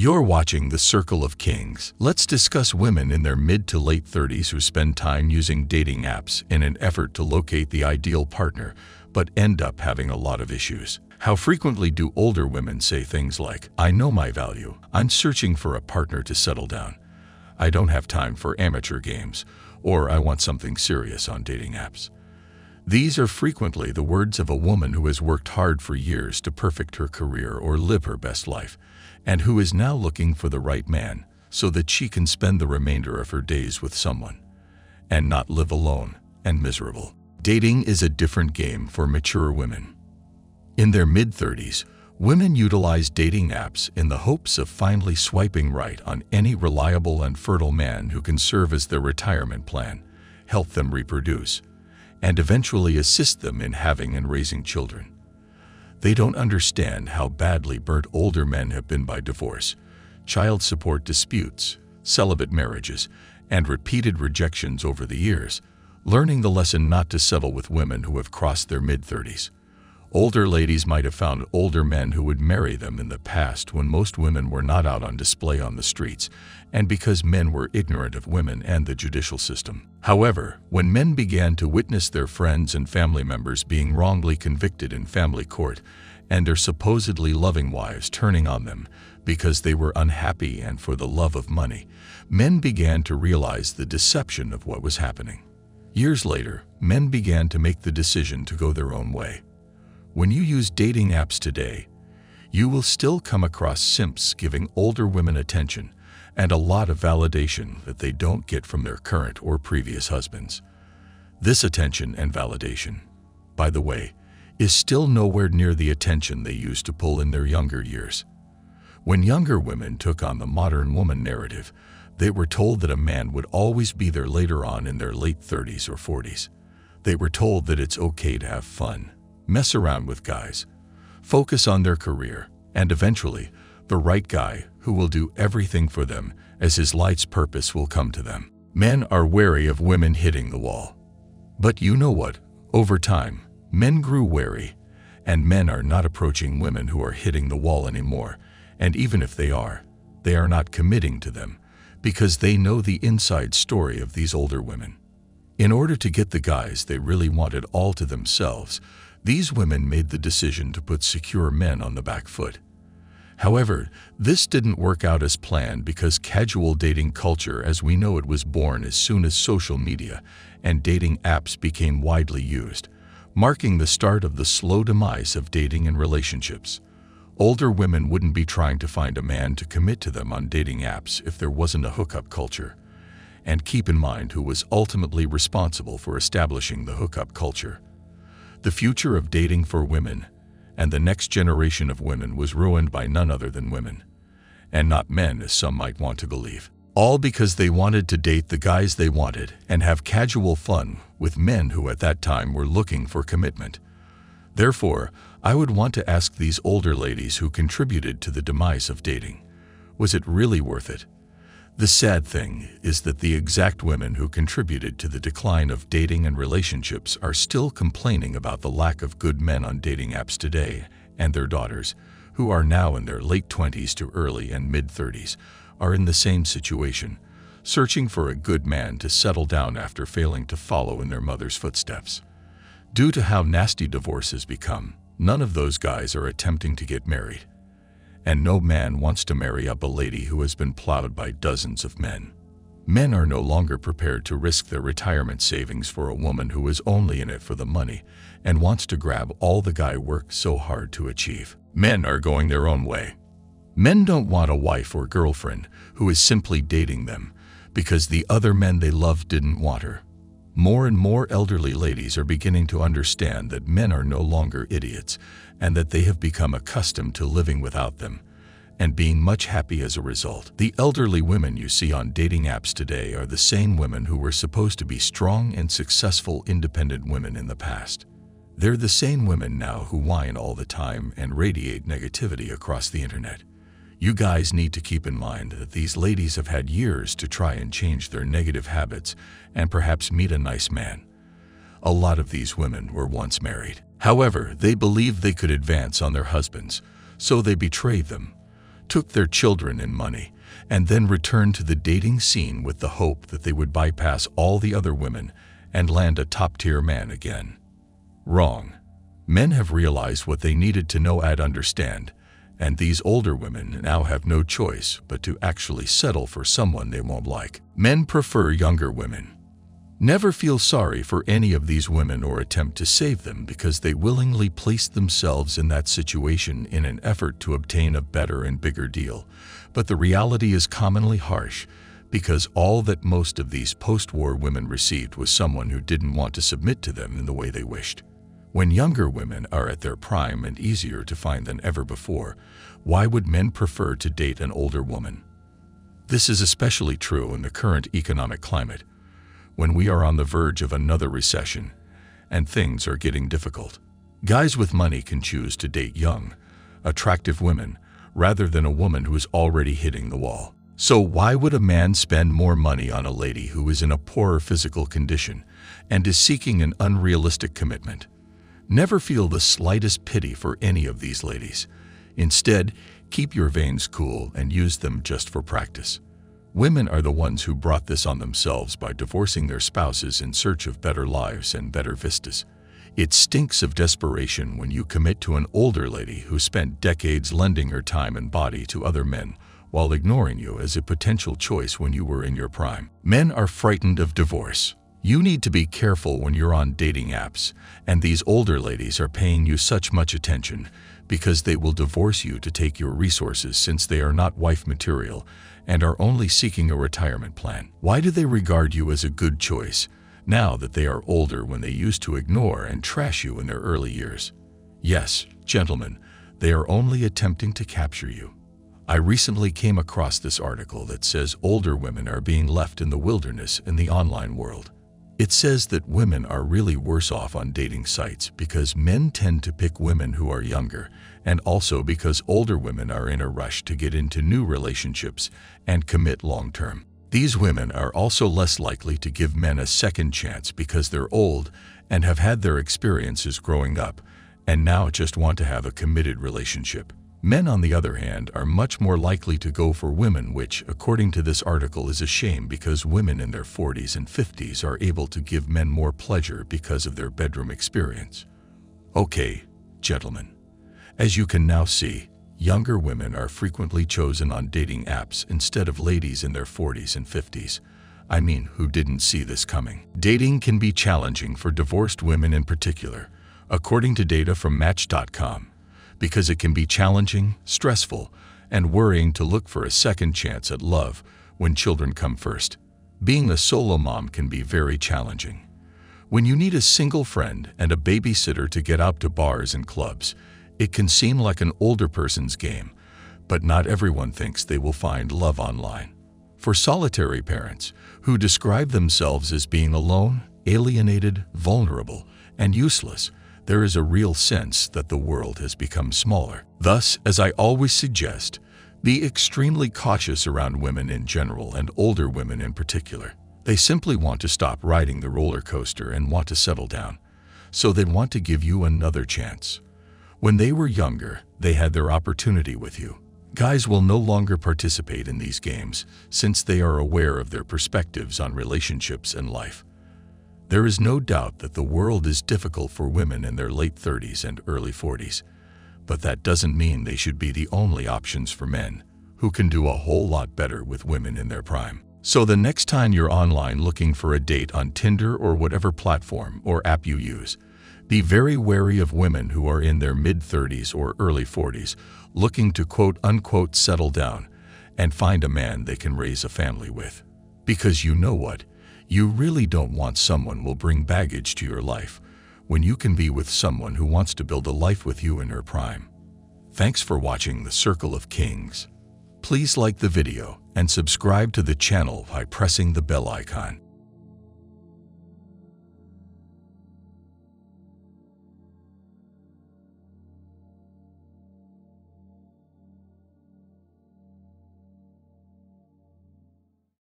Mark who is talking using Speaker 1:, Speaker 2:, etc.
Speaker 1: You're watching The Circle of Kings. Let's discuss women in their mid to late 30s who spend time using dating apps in an effort to locate the ideal partner, but end up having a lot of issues. How frequently do older women say things like, "I know my value. I'm searching for a partner to settle down. I don't have time for amateur games," or "I want something serious on dating apps." These are frequently the words of a woman who has worked hard for years to perfect her career or live her best life, and who is now looking for the right man so that she can spend the remainder of her days with someone and not live alone and miserable. Dating is a different game for mature women. In their mid-30s, women utilize dating apps in the hopes of finally swiping right on any reliable and fertile man who can serve as their retirement plan, help them reproduce, and eventually assist them in having and raising children. They don't understand how badly burnt older men have been by divorce, child support disputes, celibate marriages, and repeated rejections over the years, learning the lesson not to settle with women who have crossed their mid-30s. Older ladies might have found older men who would marry them in the past when most women were not out on display on the streets, and because men were ignorant of women and the judicial system. However, when men began to witness their friends and family members being wrongly convicted in family court, and their supposedly loving wives turning on them because they were unhappy and for the love of money, men began to realize the deception of what was happening. Years later, men began to make the decision to go their own way. When you use dating apps today, you will still come across simps giving older women attention and a lot of validation that they don't get from their current or previous husbands. This attention and validation, by the way, is still nowhere near the attention they used to pull in their younger years. When younger women took on the modern woman narrative, they were told that a man would always be there later on in their late 30s or 40s. They were told that it's okay to have fun, mess around with guys, focus on their career, and eventually, the right guy who will do everything for them as his life's purpose will come to them. Men are wary of women hitting the wall. But you know what? Over time, men grew wary, and men are not approaching women who are hitting the wall anymore, and even if they are not committing to them because they know the inside story of these older women. In order to get the guys they really wanted all to themselves, these women made the decision to put secure men on the back foot. However, this didn't work out as planned because casual dating culture as we know it was born as soon as social media and dating apps became widely used, marking the start of the slow demise of dating and relationships. Older women wouldn't be trying to find a man to commit to them on dating apps if there wasn't a hookup culture. And keep in mind who was ultimately responsible for establishing the hookup culture. The future of dating for women and the next generation of women was ruined by none other than women, and not men as some might want to believe. All because they wanted to date the guys they wanted and have casual fun with men who at that time were looking for commitment. Therefore, I would want to ask these older ladies who contributed to the demise of dating, was it really worth it? The sad thing is that the exact women who contributed to the decline of dating and relationships are still complaining about the lack of good men on dating apps today, and their daughters, who are now in their late 20s to early and mid-30s, are in the same situation, searching for a good man to settle down after failing to follow in their mother's footsteps. Due to how nasty divorce has become, none of those guys are attempting to get married. And no man wants to marry up a lady who has been plowed by dozens of men. Men are no longer prepared to risk their retirement savings for a woman who is only in it for the money and wants to grab all the guy worked so hard to achieve. Men are going their own way. Men don't want a wife or girlfriend who is simply dating them because the other men they loved didn't want her. More and more elderly ladies are beginning to understand that men are no longer idiots and that they have become accustomed to living without them and being much happy as a result. The elderly women you see on dating apps today are the same women who were supposed to be strong and successful independent women in the past. They're the same women now who whine all the time and radiate negativity across the internet. You guys need to keep in mind that these ladies have had years to try and change their negative habits and perhaps meet a nice man. A lot of these women were once married. However, they believed they could advance on their husbands, so they betrayed them, took their children and money, and then returned to the dating scene with the hope that they would bypass all the other women and land a top-tier man again. Wrong. Men have realized what they needed to know and understand, and these older women now have no choice but to actually settle for someone they won't like. Men prefer younger women. Never feel sorry for any of these women or attempt to save them because they willingly placed themselves in that situation in an effort to obtain a better and bigger deal. But the reality is commonly harsh because all that most of these post-war women received was someone who didn't want to submit to them in the way they wished. When younger women are at their prime and easier to find than ever before, why would men prefer to date an older woman? This is especially true in the current economic climate, when we are on the verge of another recession and things are getting difficult. Guys with money can choose to date young, attractive women rather than a woman who is already hitting the wall. So why would a man spend more money on a lady who is in a poorer physical condition and is seeking an unrealistic commitment? Never feel the slightest pity for any of these ladies. Instead, keep your veins cool and use them just for practice. Women are the ones who brought this on themselves by divorcing their spouses in search of better lives and better vistas. It stinks of desperation when you commit to an older lady who spent decades lending her time and body to other men while ignoring you as a potential choice when you were in your prime. Men are frightened of divorce. You need to be careful when you're on dating apps, and these older ladies are paying you such much attention because they will divorce you to take your resources since they are not wife material and are only seeking a retirement plan. Why do they regard you as a good choice now that they are older when they used to ignore and trash you in their early years? Yes, gentlemen, they are only attempting to capture you. I recently came across this article that says older women are being left in the wilderness in the online world. It says that women are really worse off on dating sites because men tend to pick women who are younger, and also because older women are in a rush to get into new relationships and commit long-term. These women are also less likely to give men a second chance because they're old and have had their experiences growing up and now just want to have a committed relationship. Men, on the other hand, are much more likely to go for women, which, according to this article, is a shame because women in their 40s and 50s are able to give men more pleasure because of their bedroom experience. Okay, gentlemen, as you can now see, younger women are frequently chosen on dating apps instead of ladies in their 40s and 50s. I mean, who didn't see this coming? Dating can be challenging for divorced women in particular, according to data from Match.com. Because it can be challenging, stressful, and worrying to look for a second chance at love when children come first. Being a solo mom can be very challenging. When you need a single friend and a babysitter to get out to bars and clubs, it can seem like an older person's game, but not everyone thinks they will find love online. For solitary parents who describe themselves as being alone, alienated, vulnerable, and useless, there is a real sense that the world has become smaller. Thus, as I always suggest, be extremely cautious around women in general and older women in particular. They simply want to stop riding the roller coaster and want to settle down, so they want to give you another chance. When they were younger, they had their opportunity with you. Guys will no longer participate in these games since they are aware of their perspectives on relationships and life. There is no doubt that the world is difficult for women in their late 30s and early 40s, but that doesn't mean they should be the only options for men, who can do a whole lot better with women in their prime. So the next time you're online looking for a date on Tinder or whatever platform or app you use, be very wary of women who are in their mid-30s or early 40s looking to quote-unquote settle down and find a man they can raise a family with. Because you know what? You really don't want someone who will bring baggage to your life when you can be with someone who wants to build a life with you in her prime. Thanks for watching The Circle of Kings. Please like the video and subscribe to the channel by pressing the bell icon.